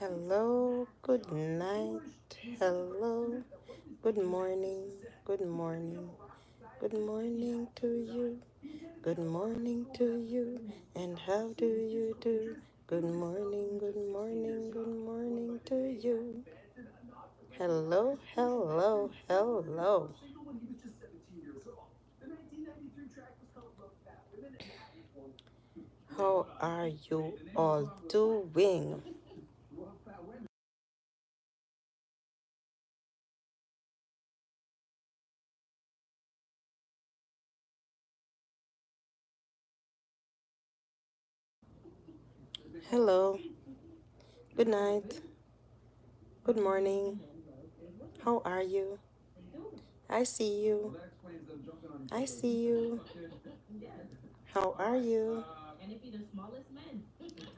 Hello, good night. Hello, good morning. Good morning. Good morning to you. Good morning to you. And how do you do? Good morning, good morning, good morning to you. Hello, hello, hello. How are you all doing? Hello, good night, good morning. How are you? I see you. I see you. How are you?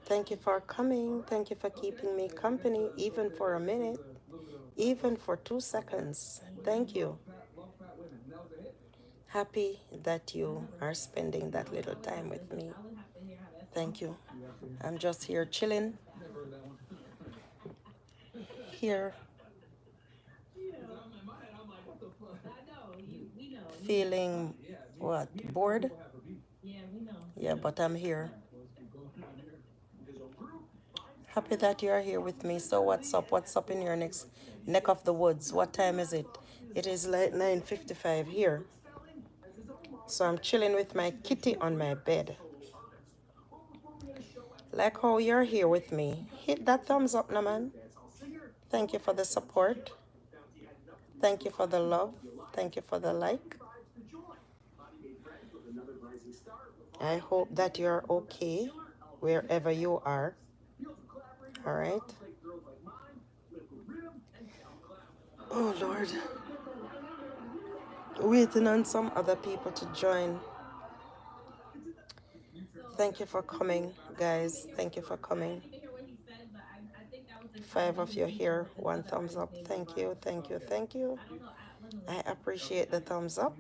Thank you for coming. Thank you for keeping me company, even for a minute, even for 2 seconds. Thank you. Happy that you are spending that little time with me. Thank you. I'm just here chilling, here feeling what? Bored? Yeah, but I'm here. Happy that you are here with me. So what's up? What's up in your next neck of the woods? What time is it? It is like 9:55 here. So I'm chilling with my kitty on my bed. Like how you're here with me. Hit that thumbs up now, man. Thank you for the support. Thank you for the love. Thank you for the like. I hope that you're okay wherever you are. All right. Oh, Lord. Waiting on some other people to join. Thank you for coming, guys. Thank you for coming. 5 of you here. 1 thumbs up. Thank you. Thank you. Thank you. I appreciate the thumbs up.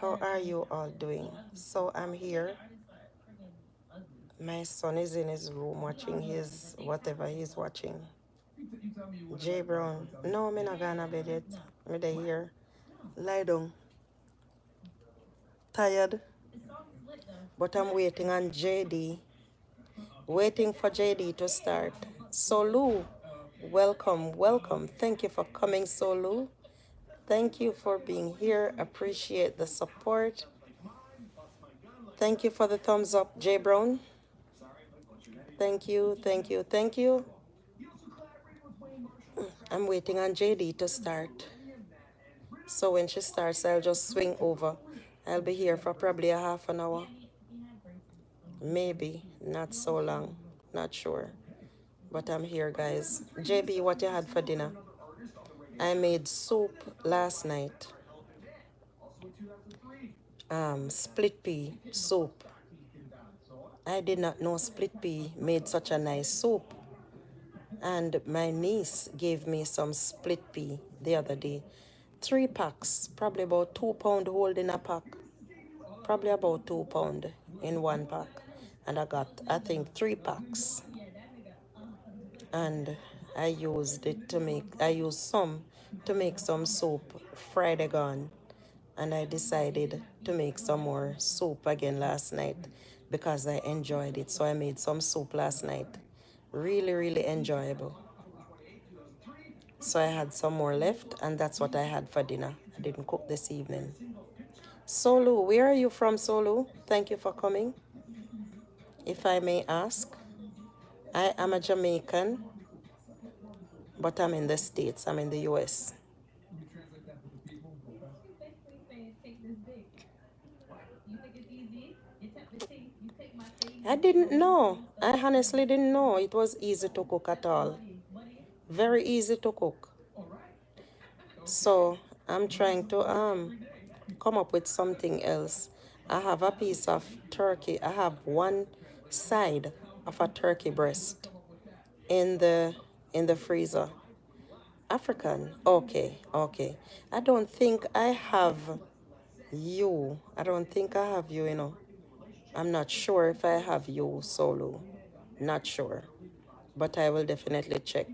How are you all doing? So I'm here. My son is in his room watching his whatever he's watching. J Brown. No, me not gonna bed yet. Me dey here. Lie down. Tired. But I'm waiting on JD. Waiting for JD to start. Solu, welcome, welcome. Thank you for coming, Solu. Thank you for being here. Appreciate the support. Thank you for the thumbs up, J Brown. Thank you, thank you, thank you. I'm waiting on JD to start. So when she starts, I'll just swing over. I'll be here for probably a half an hour. Maybe, not so long. Not sure. But I'm here, guys. JB, what you had for dinner? I made soup last night. Split pea soup. I did not know split pea made such a nice soup. And my niece gave me some split pea the other day. 3 packs, probably about £2 hold in a pack. Probably about £2 in 1 pack. And I got, I think, 3 packs. And I used it to make, I used some to make some soup Friday gone. And I decided to make some more soup again last night because I enjoyed it. So I made some soup last night. Really, really enjoyable. So I had some more left, and that's what I had for dinner. I didn't cook this evening. Solu, where are you from, Solu? Thank you for coming. If I may ask, I am a Jamaican, but I'm in the States. I'm in the US. I didn't know. I honestly didn't know it was easy to cook at all. Very easy to cook. So I'm trying to come up with something else. I have a piece of turkey. I have one side of a turkey breast in the freezer. African. Okay, okay. I don't think I have you. I don't think I have you, you know. I'm not sure if I have you solo. Not sure. But I will definitely check.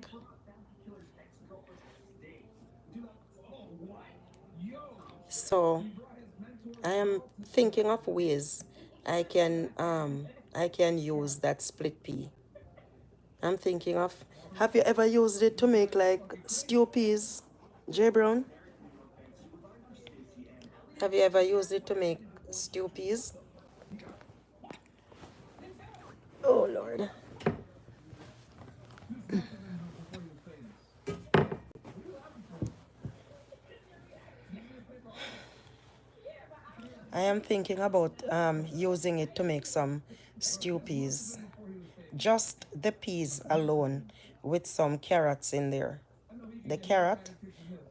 So I am thinking of ways I can use that split pea. I'm thinking of, have you ever used it to make like stew peas, J Brown? Have you ever used it to make stew peas? Oh Lord. I am thinking about using it to make some stew peas. Just the peas alone with some carrots in there. The carrot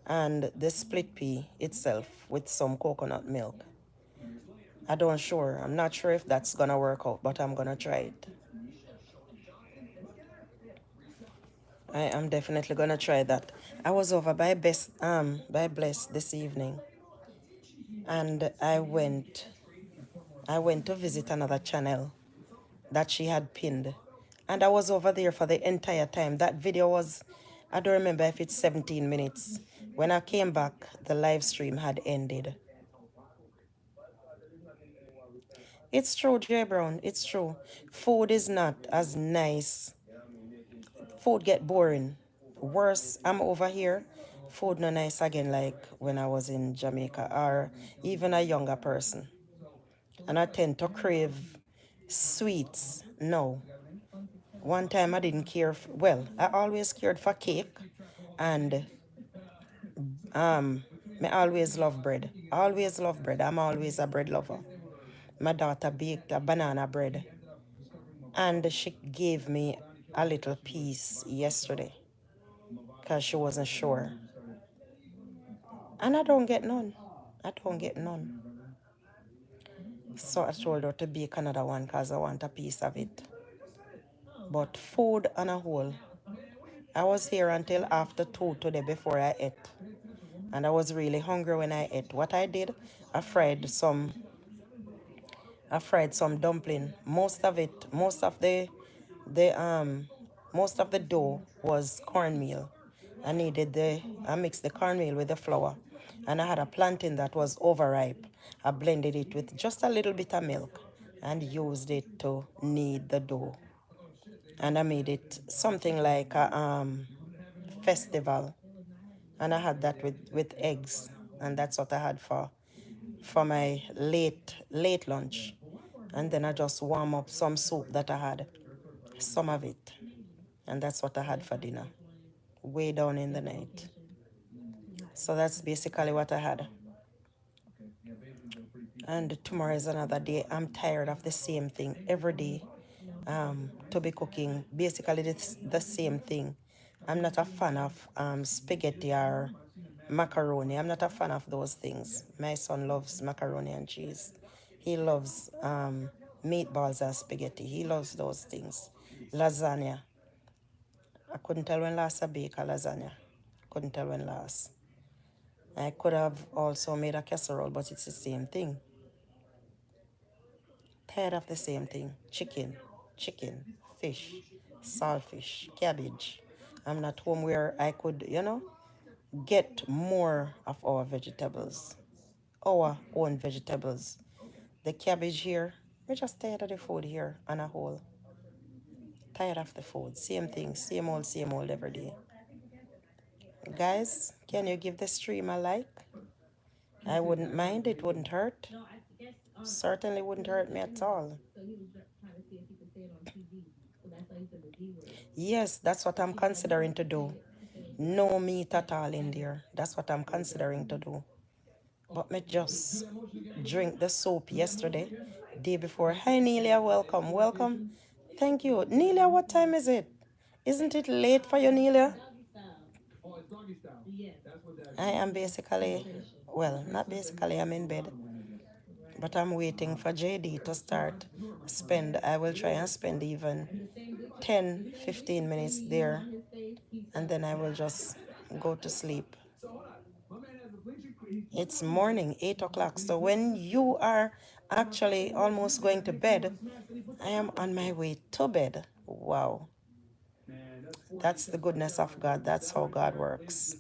and the split pea itself with some coconut milk. I don't sure. I'm not sure if that's gonna work out, but I'm gonna try it. I am definitely gonna try that. I was over by Bless this evening, and I went to visit another channel that she had pinned, and I was over there for the entire time. That video was, I don't remember if it's 17 minutes. When I came back, the live stream had ended. It's true, J Brown. It's true. Food is not as nice. Food get boring. Worse, I'm over here. Food no nice again like when I was in Jamaica or even a younger person. And I tend to crave sweets. No. One time I didn't care. Well, I always cared for cake and I always love bread. Always love bread. I'm always a bread lover. My daughter baked a banana bread and she gave me a little piece yesterday because she wasn't sure. And I don't get none. I don't get none. So I told her to bake another one because I want a piece of it. But food on a whole, I was here until after 2 today before I ate. And I was really hungry when I ate. What I did, I fried some dumpling. The most of the dough was cornmeal. I mixed the cornmeal with the flour, and I had a plantain that was overripe. I blended it with just a little bit of milk and used it to knead the dough. And I made it something like a festival. And I had that with eggs, and that's what I had for my late lunch. And then I just warm up some soup that I had, some of it. And that's what I had for dinner, way down in the night. So that's basically what I had. And tomorrow is another day. I'm tired of the same thing every day. To be cooking basically the same thing. I'm not a fan of spaghetti or macaroni. I'm not a fan of those things. My son loves macaroni and cheese. He loves meatballs and spaghetti. He loves those things. Lasagna. I couldn't tell when last I baked a lasagna. Couldn't tell when last. I could have also made a casserole, but it's the same thing. Tired of the same thing. Chicken, fish, saltfish, cabbage. I'm not home where I could, get more of our vegetables, our own vegetables. The cabbage here, we're just tired of the food here on a whole. Tired of the food. Same thing, same old every day. Guys, can you give the stream a like? I wouldn't mind, it wouldn't hurt. Certainly wouldn't hurt me at all. Yes, that's what I'm considering to do. No meat at all in there. That's what I'm considering to do. But me just drink the soup yesterday, day before. Hi Nelia, welcome, welcome. Thank you. Nelia, what time is it? Isn't it late for you, Nelia? I am basically, well, not basically, I'm in bed. But I'm waiting for JD to start spend. I will try and spend even 10, 15 minutes there, and then I will just go to sleep. It's morning, 8 o'clock. So when you are actually almost going to bed, I am on my way to bed. Wow. That's the goodness of God. That's how God works.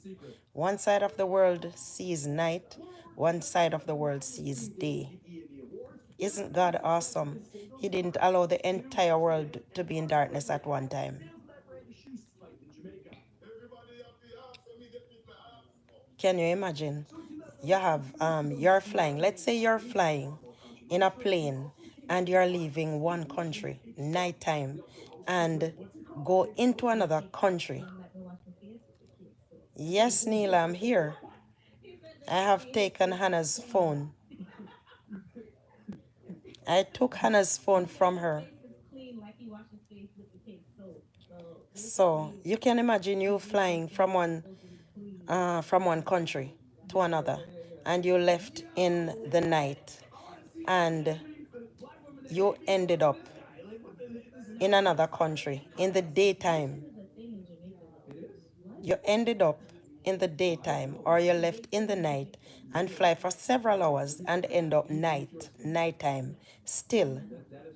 One side of the world sees night, one side of the world sees day. Isn't God awesome? He didn't allow the entire world to be in darkness at one time. Can you imagine? You're flying. Let's say you're flying in a plane and you're leaving one country, nighttime, and go into another country. Yes, Neil, I'm here. I have taken Hannah's phone. I took Hannah's phone from her. So you can imagine you flying from one country to another, and you left in the night, and you ended up in another country in the daytime. You ended up in the daytime, or you left in the night and fly for several hours and end up nighttime, still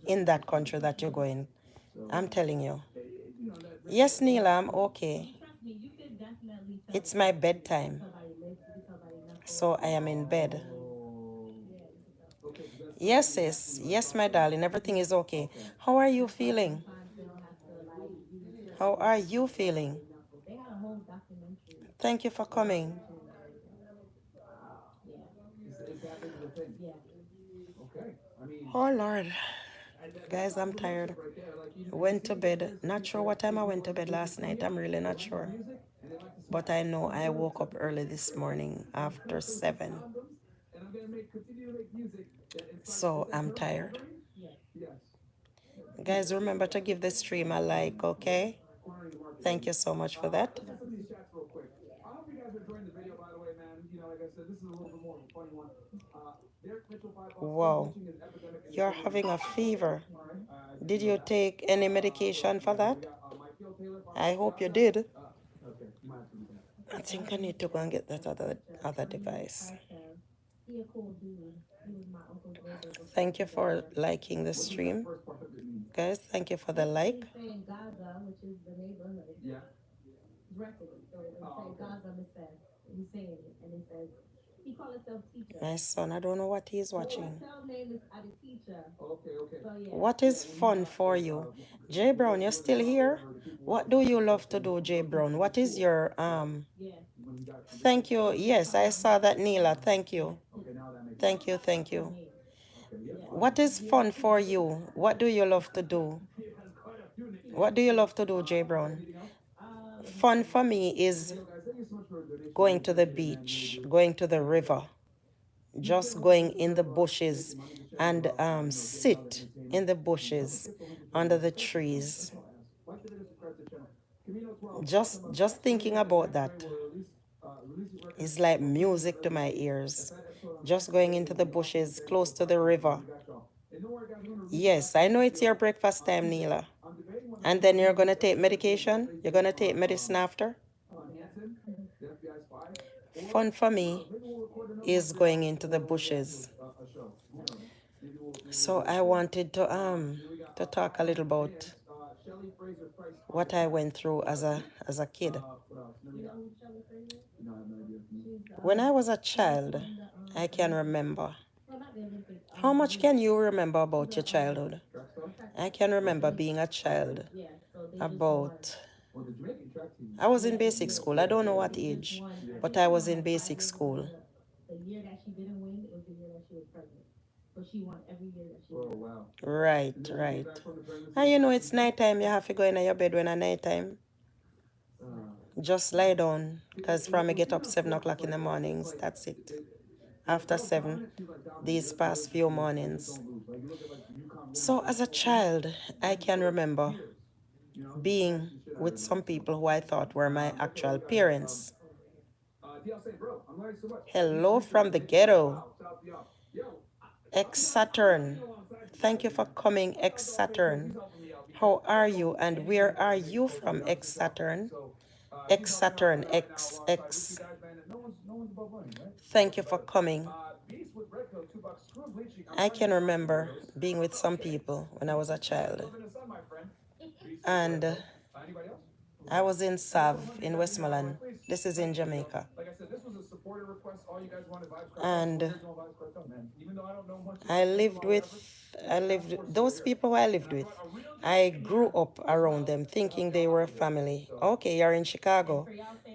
in that country that you're going. I'm telling you. Yes, Neela, I'm okay. It's my bedtime. So I am in bed. Yes, sis. Yes, my darling. Everything is okay. How are you feeling? How are you feeling? Thank you for coming. Oh, Lord. Guys, I'm tired. Went to bed. Not sure what time I went to bed last night. I'm really not sure. But I know I woke up early this morning after 7. So I'm tired. Guys, remember to give the stream a like, okay? Thank you so much for that. Wow. You're having a fever. Did you take any medication for that? I hope you did. I think I need to go and get that other device. Thank you for liking the stream. Guys, thank you for the like. My son, I don't know what he's watching. What is fun for you? Jay Brown, you're still here? What do you love to do, Jay Brown? What is your Thank you. Yes, I saw that, Neela. Thank you. Thank you, thank you. What is fun for you? What do you love to do? What do you love to do, Jay Brown? Fun for me is going to the beach, going to the river, just going in the bushes and sit in the bushes under the trees. Just thinking about that is like music to my ears. Just going into the bushes close to the river. Yes, I know it's your breakfast time, Neela. And then you're going to take medication? You're going to take medicine after? Fun for me is going into the bushes. So I wanted to talk a little about what I went through as a kid. When I was a child, I can remember. How much can you remember about your childhood? I can remember being a child about, I was in basic school. I don't know what age, but I was in basic school. Right, right. And you know it's nighttime, you have to go in your bed when it's nighttime. Just lie down, because from I get up 7 o'clock in the mornings, that's it. After 7, these past few mornings. So as a child, I can remember being with some people who I thought were my actual parents. Hello from the ghetto. Ex Saturn. Thank you for coming, Ex Saturn. How are you and where are you from, Ex Saturn? Ex Saturn, X. Thank you for coming. I can remember being with some people when I was a child. And I was in Sav in Westmoreland. This is in Jamaica. And I lived those people who I lived with. I grew up around them thinking they were family. Okay, you're in Chicago.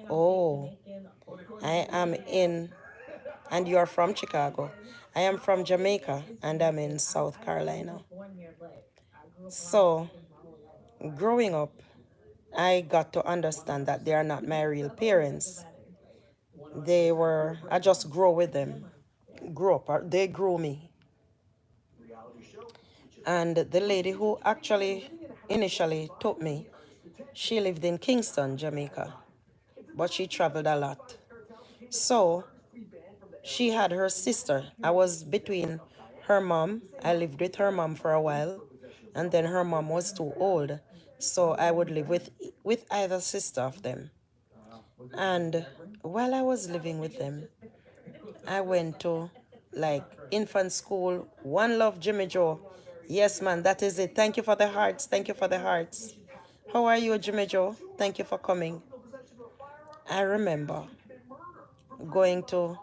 Oh, I am in, and you're from Chicago. I am from Jamaica and I'm in South Carolina. So, growing up, I got to understand that they are not my real parents. I just grew with them. Grew up, they grew me. And the lady who actually initially took me, she lived in Kingston, Jamaica, but she traveled a lot. So she had her sister. I was between her mom. I lived with her mom for a while, and then her mom was too old. So I would live with either sister of them. And while I was living with them, I went to like infant school. One love, Jimmy Joe. Yes, man, that is it. Thank you for the hearts. Thank you for the hearts. How are you, Jimmy Joe? Thank you for coming. I remember going to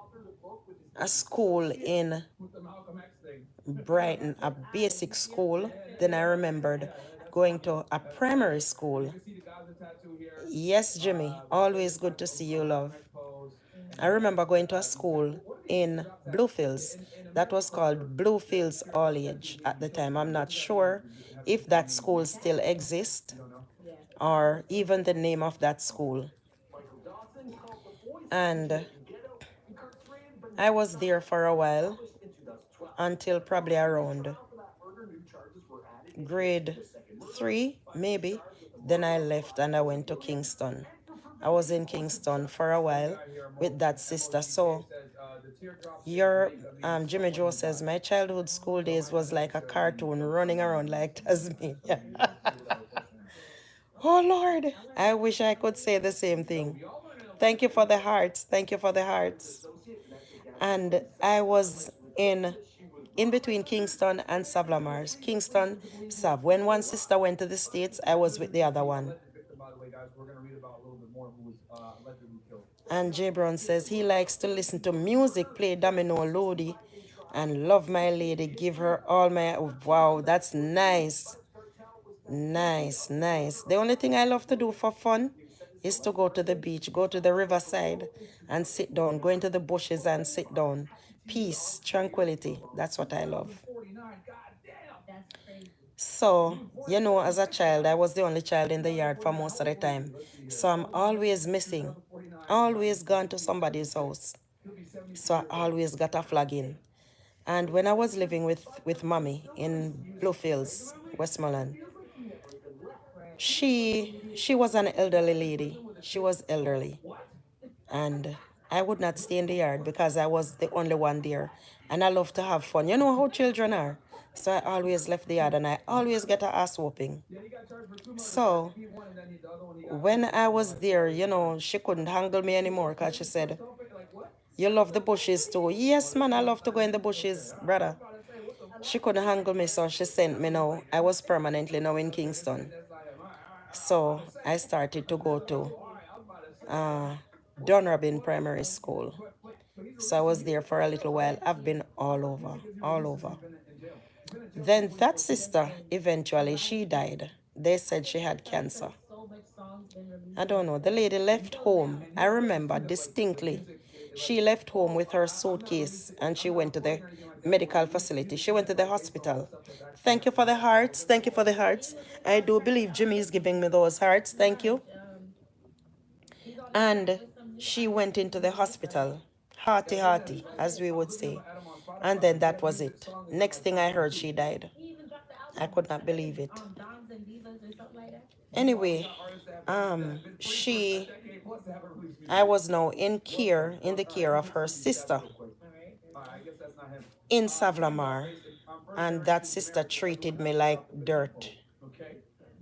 a school in Brighton, a basic school. Then I remembered going to a primary school. Yes, Jimmy, always good to see you, love. I remember going to a school in Bluefields that was called Bluefields All Age at the time. I'm not sure if that school still exists or even the name of that school. And I was there for a while until probably around grade 3, maybe. Then I left and I went to Kingston. I was in Kingston for a while with that sister. So your Jimmy Joe says my childhood school days was like a cartoon running around like Tasmania. Oh Lord, I wish I could say the same thing. Thank you for the hearts. Thank you for the hearts. And I was in between Kingston and Savlamars. Kingston, Sav. When one sister went to the States, I was with the other one. And Jay Brown says he likes to listen to music, play domino, Lodi, and love my lady. Give her all my. Wow, that's nice. Nice, nice. The only thing I love to do for fun is to go to the beach, go to the riverside and sit down, go into the bushes and sit down. Peace, tranquility. That's what I love. So, as a child, I was the only child in the yard for most of the time. So I'm always missing, always gone to somebody's house. So I always got a flagging. And when I was living with mommy in Bluefields, Westmoreland, she was an elderly lady. She was elderly. And I would not stay in the yard because I was the only one there. And I love to have fun. You know how children are. So I always left the yard and I always get an ass whooping. So when I was there, she couldn't handle me anymore because she said, you love the bushes too. Yes, man, I love to go in the bushes, brother. She couldn't handle me, so she sent me now. I was permanently now in Kingston. So I started to go to Dunrabin Primary School. So I was there for a little while. I've been all over, all over. Then that sister, eventually, she died. They said she had cancer. I don't know. The lady left home. I remember distinctly. She left home with her suitcase and she went to the medical facility. She went to the hospital. Thank you for the hearts. Thank you for the hearts. I do believe Jimmy is giving me those hearts. Thank you. And she went into the hospital, hearty, hearty, as we would say. And then that was it. Next thing I heard, she died. I could not believe it. Anyway, I was now in the care of her sister. in Savlamar, and that sister treated me like dirt.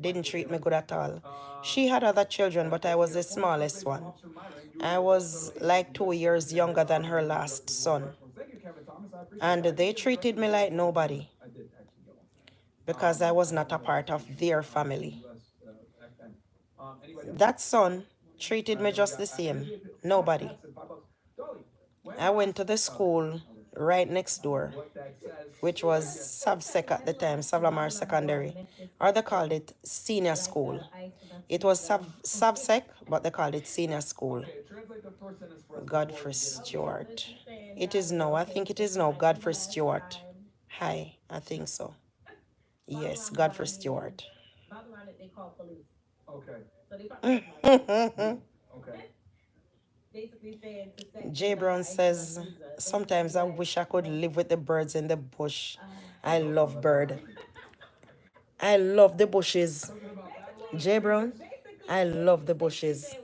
Didn't treat me good at all. She had other children, but I was the smallest one. I was like 2 years younger than her last son. And they treated me like nobody because I was not a part of their family. That son treated me just the same. Nobody. I went to the school right next door, which was Savsec at the time, Savlamar Secondary, or they called it senior school. It was Savsec, but they called it senior school. Godfrey Stewart. It is now, I think it is now Godfrey Stewart. Hi, I think so. Yes, Godfrey Stewart. Jay Brown says, sometimes I wish I could live with the birds in the bush. I love bird. I love the bushes. Jay Brown, I love the bushes.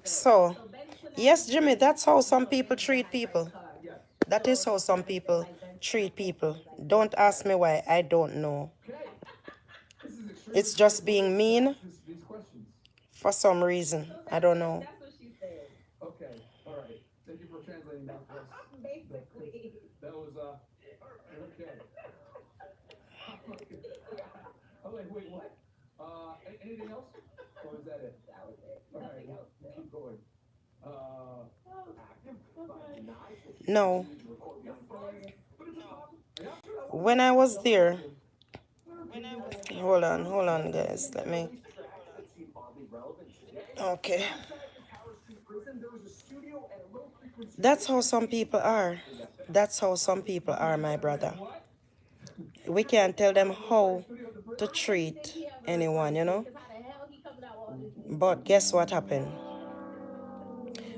So, yes, Jimmy, that's how some people treat people. That is how some people treat people. Don't ask me why, I don't know. It's just being mean for some reason. I don't know. No. When I was there, hold on, guys. Let me. Okay. That's how some people are. That's how some people are, my brother. We can't tell them how to treat anyone, you know? But guess what happened?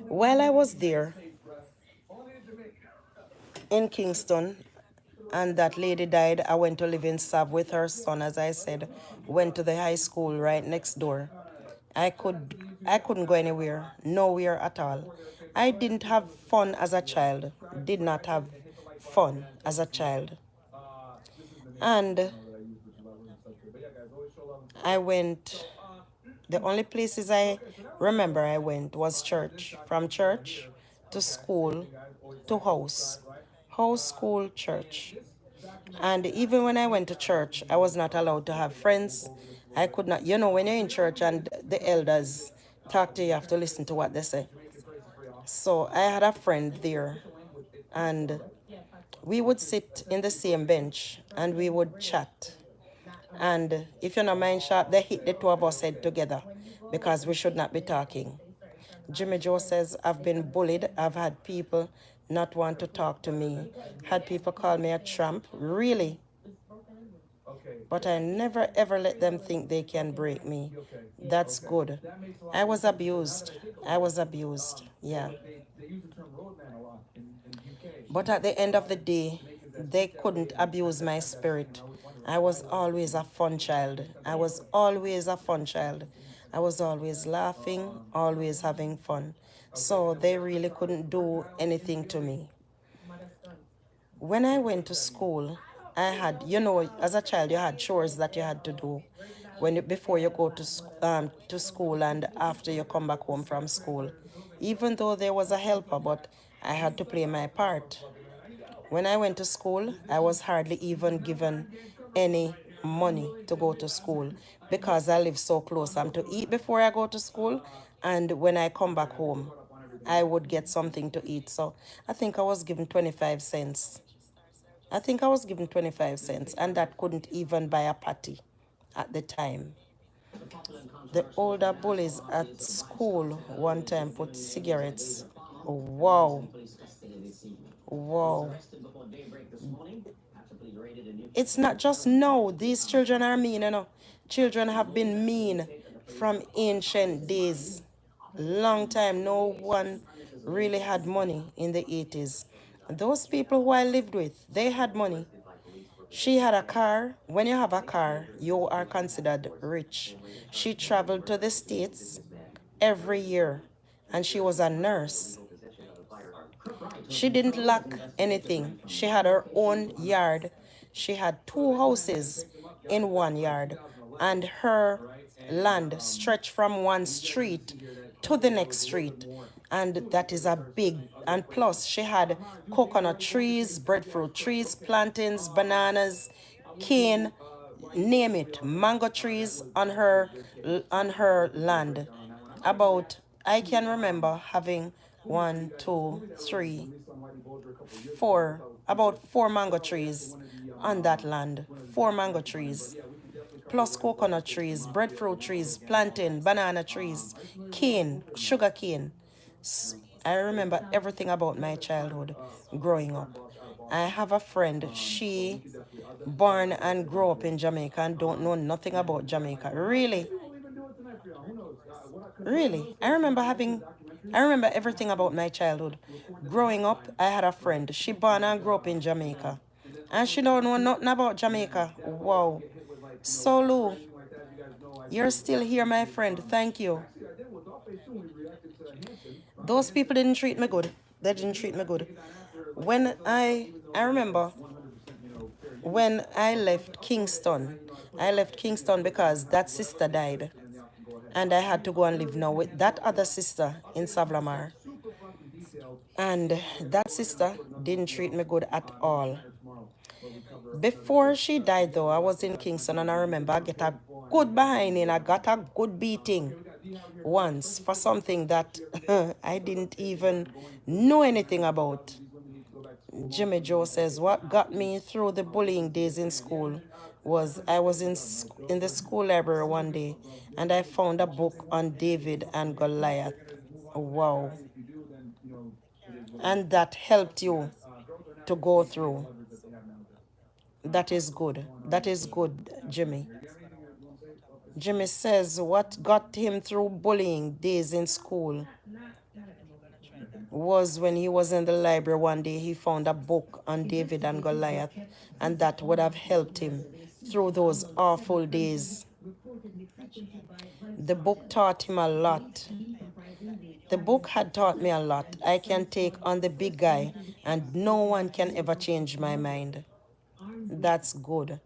While I was there in Kingston and that lady died, I went to live in Sav with her son, as I said, went to the high school right next door. I couldn't go anywhere, nowhere at all. I didn't have fun as a child, did not have fun as a child. And I went, the only places I remember I went was church. From church to school to house. House, school, church. And even when I went to church, I was not allowed to have friends. I could not, you know, when you're in church and the elders talk to you, you have to listen to what they say. So I had a friend there, and we would sit in the same bench and we would chat. And if you're not mind sharp, they hit the two of us head together because we should not be talking. Jimmy Joe says, I've been bullied. I've had people not want to talk to me. Had people call me a tramp. Really? But I never ever let them think they can break me. That's good. I was abused. I was abused. Yeah. But at the end of the day, they couldn't abuse my spirit. I was always a fun child. I was always a fun child. I was always laughing, always having fun. So they really couldn't do anything to me. When I went to school, I had, you know, as a child, you had chores that you had to do before you go to school and after you come back home from school. Even though there was a helper, but I had to play my part. When I went to school, I was hardly even given any money to go to school because I live so close. I'm to eat before I go to school, and when I come back home, I would get something to eat. So I think I was given 25 cents. I think I was given 25 cents, and that couldn't even buy a patty at the time. The older bullies at school one time put cigarettes. Wow. Wow. It's not just now. These children are mean, you know. Children have been mean from ancient days. Long time. No one really had money in the 80s. Those people who I lived with, they had money. She had a car. When you have a car, you are considered rich. She traveled to the States every year, and she was a nurse. She didn't lack anything. She had her own yard. She had 2 houses in one yard, and her land stretched from one street to the next street. And that is a big, and plus she had coconut trees, breadfruit trees, plantains, bananas, cane, name it, mango trees on her land. About, I can remember having one, two, three, four, about 4 mango trees on that land. 4 mango trees, plus coconut trees, breadfruit trees, plantain, banana trees, cane, sugar cane. I remember everything about my childhood growing up. I have a friend, she born and grew up in Jamaica and don't know nothing about Jamaica. Really? Really? I remember everything about my childhood. Growing up, I had a friend. She born and grew up in Jamaica. And she don't know nothing about Jamaica. Wow. So Lou, you're still here, my friend. Thank you. Those people didn't treat me good. They didn't treat me good. When I remember when I left Kingston because that sister died. And I had to go and live now with that other sister in Savlamar. And that sister didn't treat me good at all. Before she died, though, I was in Kingston and I remember I get a good behind and I got a good beating once for something that I didn't even know anything about. Jimmy Joe says, what got me through the bullying days in school was I was in the school library one day and I found a book on David and Goliath. Wow. And that helped you to go through. That is good. That is good, Jimmy. Jimmy says what got him through bullying days in school was when he was in the library one day, he found a book on David and Goliath, and that would have helped him through those awful days. The book taught him a lot. The book had taught me a lot. I can take on the big guy, and no one can ever change my mind. That's good.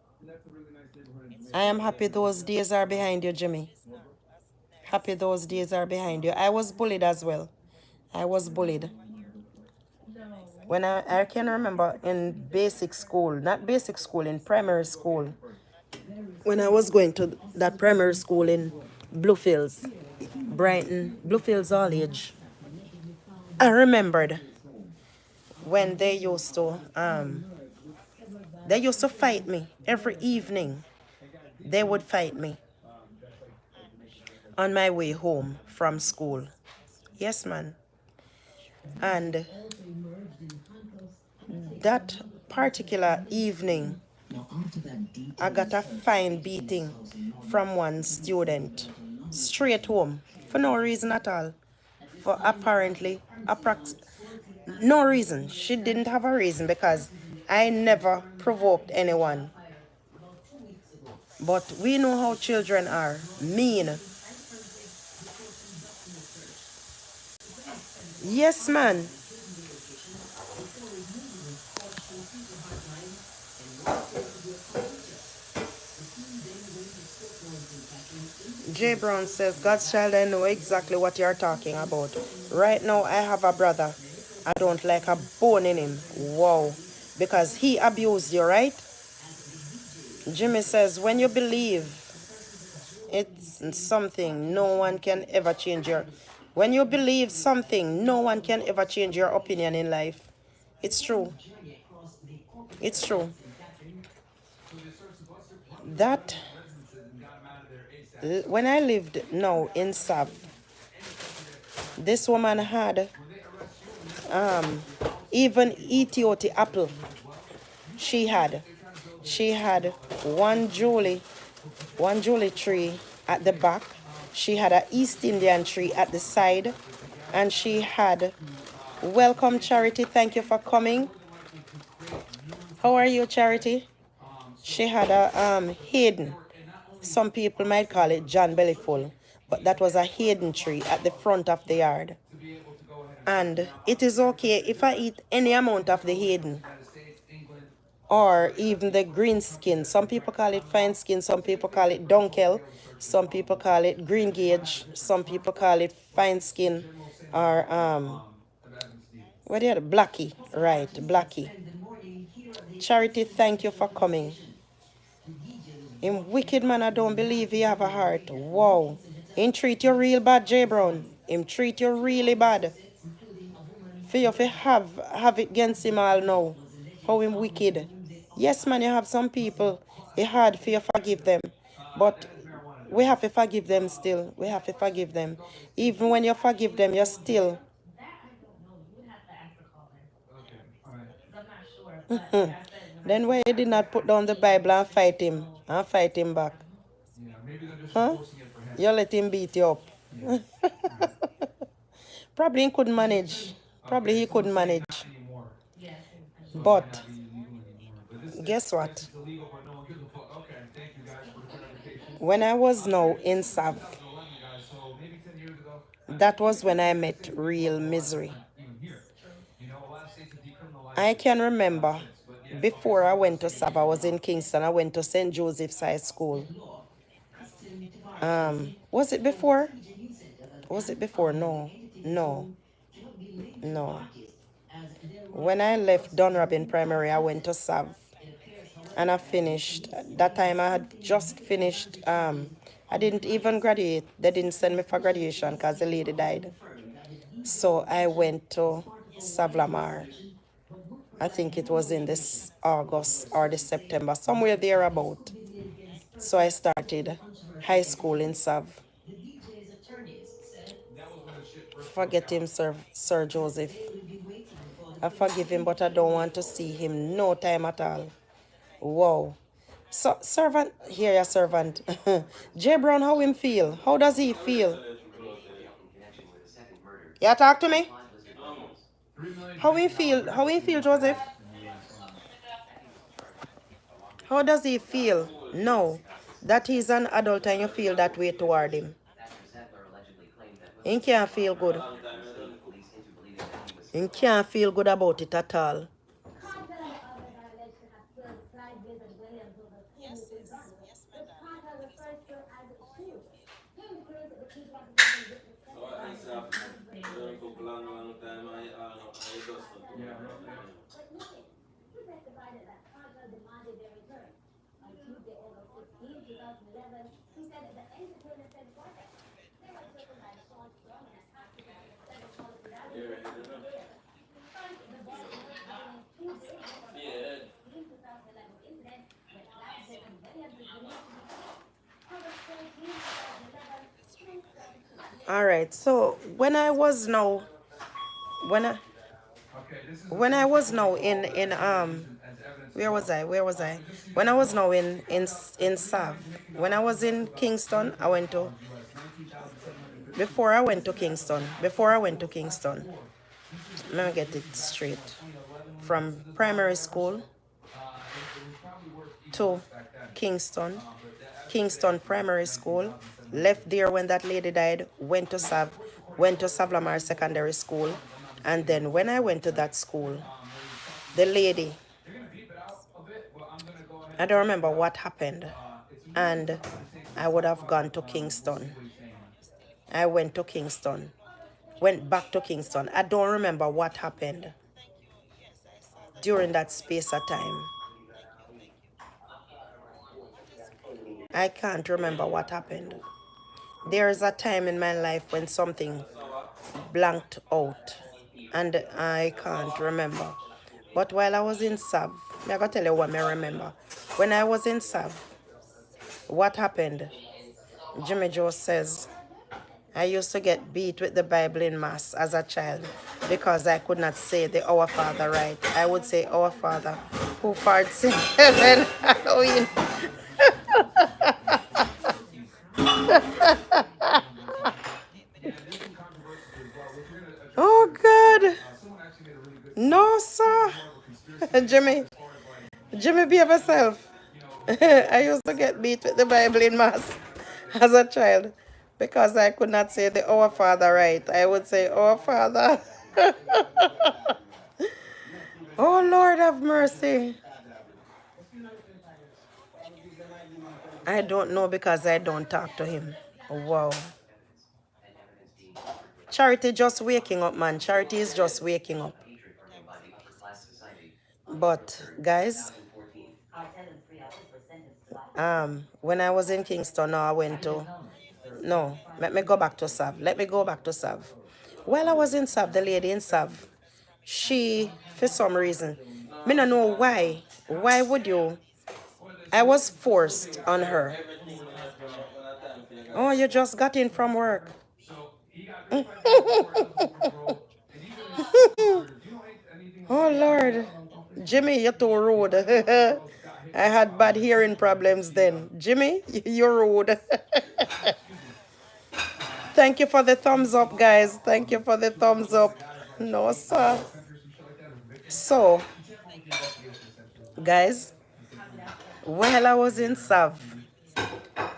I am happy those days are behind you, Jimmy. Happy those days are behind you. I was bullied as well. I was bullied. When I can remember in basic school, not basic school, in primary school, when I was going to that primary school in Bluefields, Brighton, Bluefields All Age, I remembered when they used to fight me every evening. They would fight me on my way home from school. Yes, man. And that particular evening, I got a fine beating from one student straight home for no reason at all. For apparently, no reason. She didn't have a reason because I never provoked anyone. But we know how children are mean. Yes, man. Jay Brown says, God's child, I know exactly what you're talking about. Right now, I have a brother. I don't like a bone in him. Wow. Because he abused you, right? Jimmy says, when you believe it's something, no one can ever change your... When you believe something, no one can ever change your opinion in life. It's true. It's true. That... When I lived now in Sav, this woman had even Ethiopian apple. She had one Julie tree at the back. She had an East Indian tree at the side, and she had, welcome Charity, thank you for coming. How are you, Charity? She had a Hayden. Some people might call it John Bellyful, but that was a Hayden tree at the front of the yard. And it is okay if I eat any amount of the Hayden or even the green skin. Some people call it fine skin, some people call it dunkel, some people call it green gauge, some people call it fine skin or what the other? Blackie, right, Blackie. Charity, thank you for coming. Him wicked man, I don't believe he have a heart. Wow. Him treat you real bad, J Brown. Him treat you really bad. For you to have it against him all now. How him wicked. Yes, man, you have some people. It's hard for you to forgive them. But we have to forgive them still. We have to forgive them. Even when you forgive them, you're still. Then why you did not put down the Bible and fight him? And fight him back? Huh? You let him beat you up. Probably he couldn't manage. Probably he couldn't manage. But guess what? When I was now in Sav, that was when I met real misery. I can remember before I went to Sav, I was in Kingston. I went to St. Joseph's High School. Was it before? Was it before? No. No. No. When I left Dunrabin Primary, I went to Sav. And I finished. That time I had just finished. I didn't even graduate. They didn't send me for graduation because the lady died. So I went to Savlamar. I think it was in this August or the September, somewhere thereabout. So I started high school in Sav. Forget him, Sir Joseph. I forgive him, but I don't want to see him no time at all. Wow. So, servant, here your servant. J Brown, how him feel? How does he feel? Yeah, talk to me. How he feel? How he feel, Joseph? How does he feel? No, that he's an adult and you feel that way toward him. He can't feel good. He can't feel good about it at all. All right. So when I was now in where was I? When I was now in Sav, when I was in Kingston, I went to before I went to Kingston. Let me get it straight. From primary school to Kingston Primary School, left there when that lady died, went to Savlamar Secondary School, and then when I went to that school, the lady, I don't remember what happened, and I would have gone to Kingston. I went to Kingston, went back to Kingston. I don't remember what happened during that space of time. I can't remember what happened. There is a time in my life when something blanked out and I can't remember. But while I was in Sav, I gotta tell you what I remember. When I was in Sav, what happened? Jimmy Joe says, I used to get beat with the Bible in Mass as a child because I could not say the Our Father right. I would say, Our Father, who art in heaven, hallowed. Oh, God. No, sir. Jimmy, behave yourself. I used to get beat with the Bible in mass as a child because I could not say the Our Father right. I would say, Our Father. Oh, Lord have mercy. I don't know because I don't talk to him. Wow. Charity just waking up, man. Charity is just waking up. But, guys, when I was in Kingston, now I went to... No, let me go back to Sav. Let me go back to Sav. While I was in Sav, the lady in Sav, she, for some reason, me don't know why. Why would you? I was forced on her. Oh, you just got in from work. Oh, Lord. Jimmy, you're too rude. I had bad hearing problems then. Jimmy, you're rude. Thank you for the thumbs up, guys. Thank you for the thumbs up. No, sir. So, guys, while I was in Sav,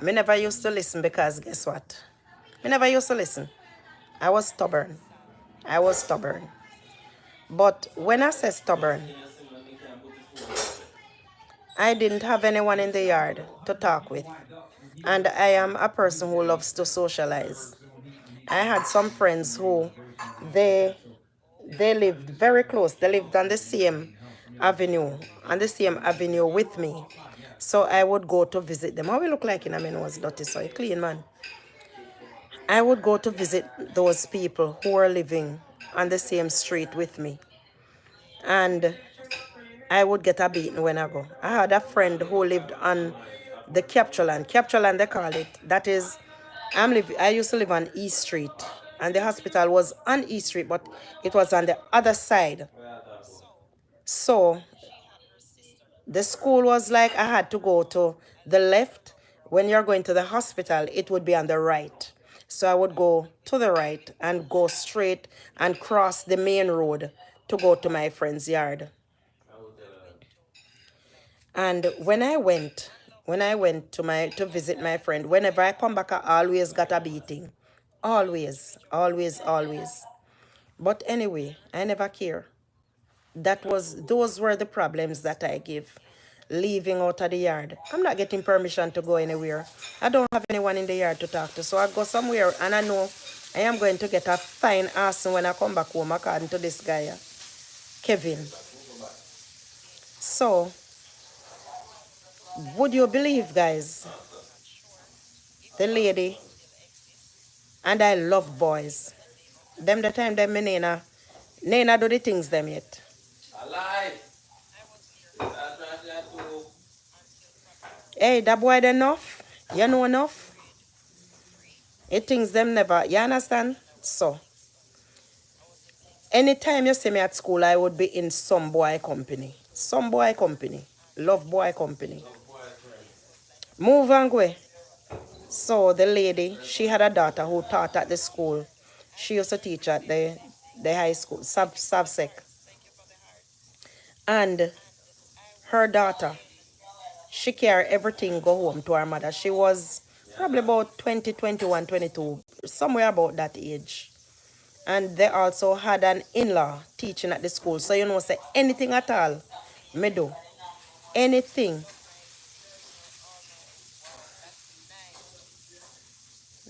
me never used to listen because guess what? Me never used to listen. I was stubborn. I was stubborn. But when I say stubborn, I didn't have anyone in the yard to talk with. And I am a person who loves to socialize. I had some friends who they they lived very close. They lived avenue, on the same avenue with me. So I would go to visit them. How we look like in a man was dirty, so clean man. I would go to visit those people who were living on the same street with me. And I would get a beating when I go. I had a friend who lived on the Capture Land. Capture Land, they call it. That is, I used to live on East Street. And the hospital was on East Street, but it was on the other side. So the school was like I had to go to the left. When you're going to the hospital, it would be on the right. So I would go to the right and go straight and cross the main road to go to my friend's yard. And when I went to visit my friend, whenever I come back, I always got a beating. Always, always, always. But anyway, I never care. Those were the problems that I give. Leaving out of the yard. I'm not getting permission to go anywhere. I don't have anyone in the yard to talk to. So I go somewhere and I know I am going to get a fine ass when I come back home according to this guy, Kevin. So, would you believe, guys, the lady, and I love boys. Them the time them me Nena do the things them yet. Hey, that boy they enough? You know enough? It things them never, you understand? So, anytime you see me at school, I would be in some boy company. Some boy company. Love boy company. Move and go. So the lady, she had a daughter who taught at the school. She used to teach at the high school, Savsec. And her daughter, she carried everything go home to her mother. She was probably about 20, 21, 22, somewhere about that age. And they also had an in-law teaching at the school. So you know, say anything at all, me do. Anything.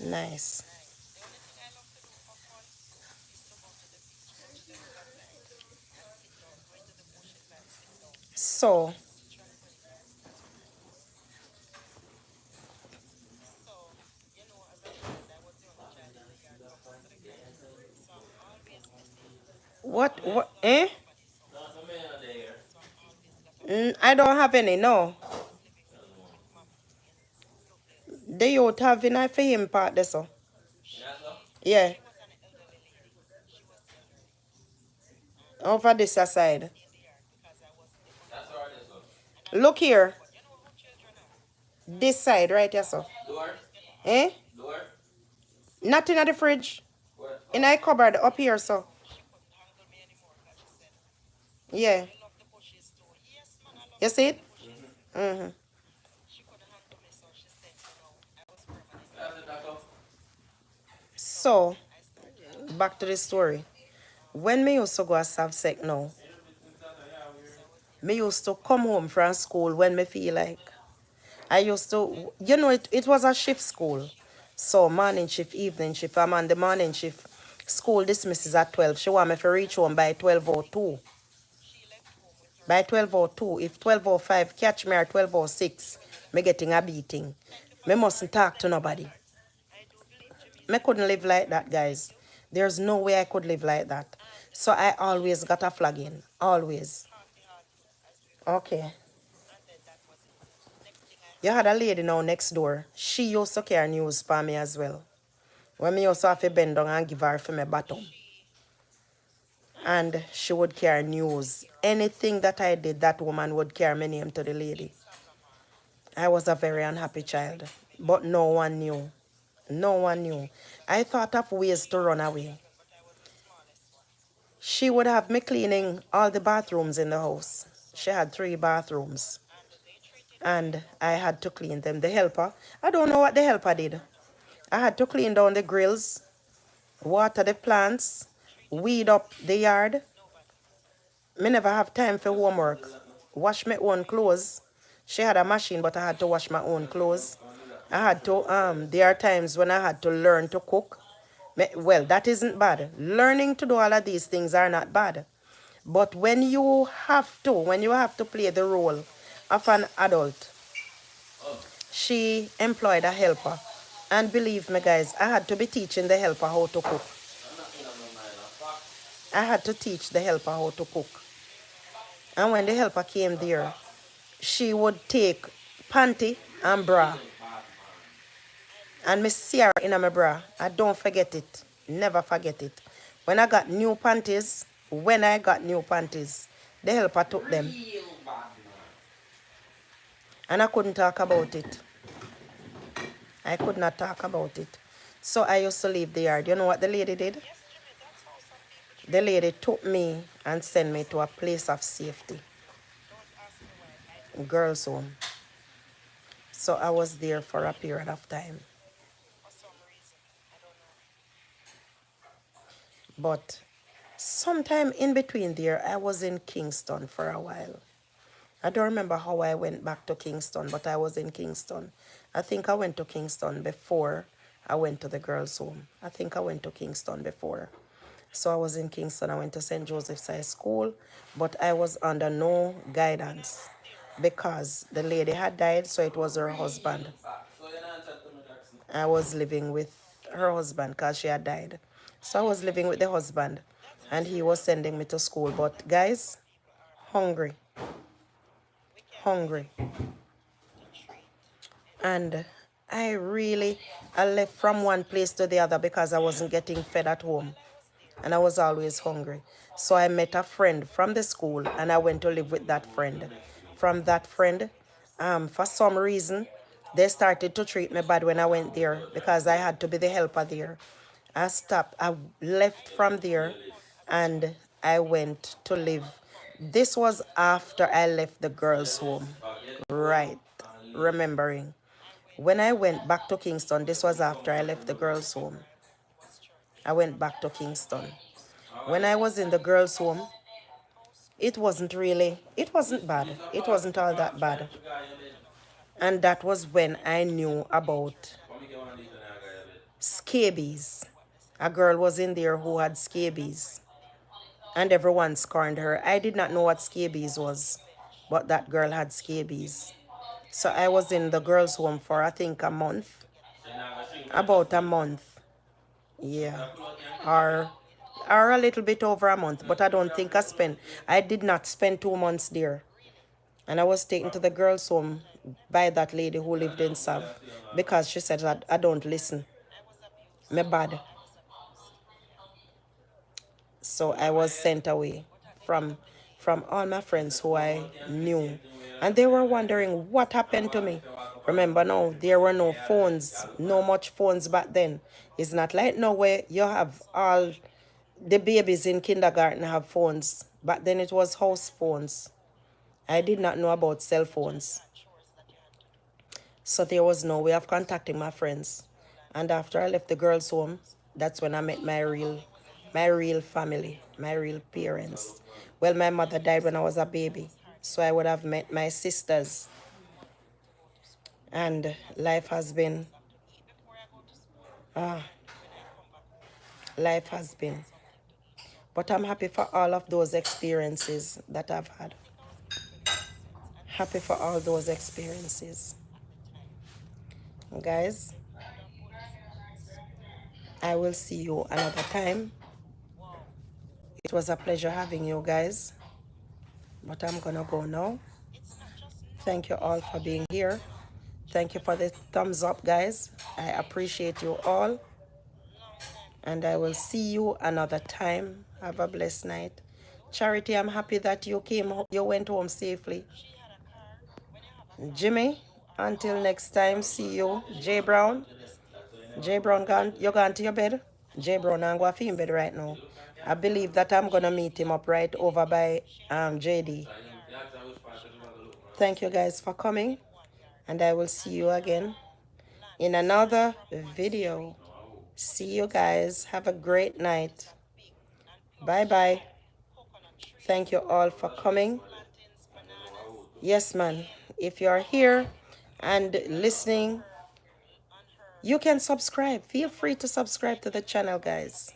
Nice. So, eh? I don't have any, no. The youth have in for him part there, so. Yeah. Over this side. Look here. This side right here, so. Eh? Nothing at the fridge. In a cupboard up here, so. Yeah. You see it? Mm-hmm. So, back to the story. When me used to go as have sex now, me used to come home from school when me feel like. I used to, it was a shift school. So morning shift, evening shift. I'm on the morning shift. School dismisses at 12. She want me to reach home by 12:02. By 12:02. If 12:05 catch me at 12:06, me getting a beating. Me mustn't talk to nobody. Me couldn't live like that, guys. There's no way I could live like that. So I always got a flagging. Always. Okay. You had a lady now next door. She used to carry news for me as well. When me used to have to bend down and give her for my bottom. And she would carry news. Anything that I did, that woman would carry my name to the lady. I was a very unhappy child. But no one knew. No one knew. I thought of ways to run away. She would have me cleaning all the bathrooms in the house. She had 3 bathrooms. And I had to clean them. The helper, I don't know what the helper did. I had to clean down the grills, water the plants, weed up the yard. Me never have time for homework. Wash my own clothes. She had a machine, but I had to wash my own clothes. I had to, there are times when I had to learn to cook. Well, that isn't bad. Learning to do all of these things are not bad. But when you have to play the role of an adult, she employed a helper. And believe me, guys, I had to be teaching the helper how to cook. I had to teach the helper how to cook. And when the helper came there, she would take panty and bra. And me see her in my bra. I don't forget it. Never forget it. When I got new panties, the helper took them. And I couldn't talk about it. I could not talk about it. So I used to leave the yard. You know what the lady did? The lady took me and sent me to a place of safety. Girls' home. So I was there for a period of time. But sometime in between there, I was in Kingston for a while. I don't remember how I went back to Kingston, but I was in Kingston. I think I went to Kingston before I went to the girls' home. I think I went to Kingston before. So I was in Kingston. I went to St. Joseph's High School, but I was under no guidance because the lady had died, so it was her husband. I was living with her husband because she had died. So I was living with the husband, and he was sending me to school. But guys, hungry. Hungry. And I left from one place to the other because I wasn't getting fed at home. And I was always hungry. So I met a friend from the school and I went to live with that friend. From that friend, for some reason, they started to treat me bad when I went there because I had to be the helper there. I left from there and I went to live. This was after I left the girls' home. Right, remembering. When I went back to Kingston, this was after I left the girls' home. I went back to Kingston. When I was in the girls' home, it wasn't bad. It wasn't all that bad. And that was when I knew about scabies. A girl was in there who had scabies. And everyone scorned her. I did not know what scabies was, but that girl had scabies. So I was in the girls' home for I think a month. About a month. Yeah. Or a little bit over a month. But I don't think I did not spend 2 months there. And I was taken to the girls' home by that lady who lived in Sav because she said that I don't listen. Me bad. So I was sent away from all my friends who I knew. And they were wondering what happened to me. Remember now, there were no phones, no much phones back then. It's not like now where you have all the babies in kindergarten have phones. Back then it was house phones. I did not know about cell phones. So there was no way of contacting my friends. And after I left the girls' home, That's when I met my real family, my real parents. Well, my mother died when I was a baby, so I would have met my sisters. And life has been, ah, life has been. But I'm happy for all of those experiences that I've had. Happy for all those experiences. Guys, I will see you another time. It was a pleasure having you guys, but I'm gonna go now. Thank you all for being here. Thank you for the thumbs up, guys. I appreciate you all, and I will see you another time. Have a blessed night. Charity, I'm happy that you went home safely. Jimmy, until next time, see you. J Brown, you gone to your bed? J Brown, I'm going to in bed right now. I believe that I'm going to meet him up right over by JD. Thank you guys for coming, and I will see you again in another video. See you guys. Have a great night. Bye bye. Thank you all for coming. Yes, man. If you are here and listening, you can subscribe. Feel free to subscribe to the channel, guys.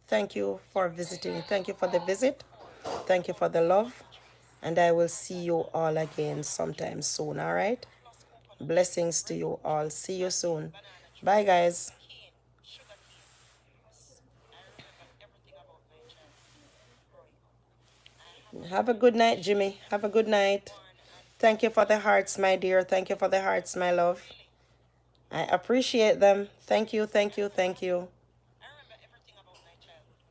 Thank you for visiting. Thank you for the visit. Thank you for the love. And I will see you all again sometime soon, all right? Blessings to you all. See you soon. Bye, guys. Have a good night, Jimmy. Have a good night. Thank you for the hearts, my dear. Thank you for the hearts, my love. I appreciate them. Thank you, thank you, thank you.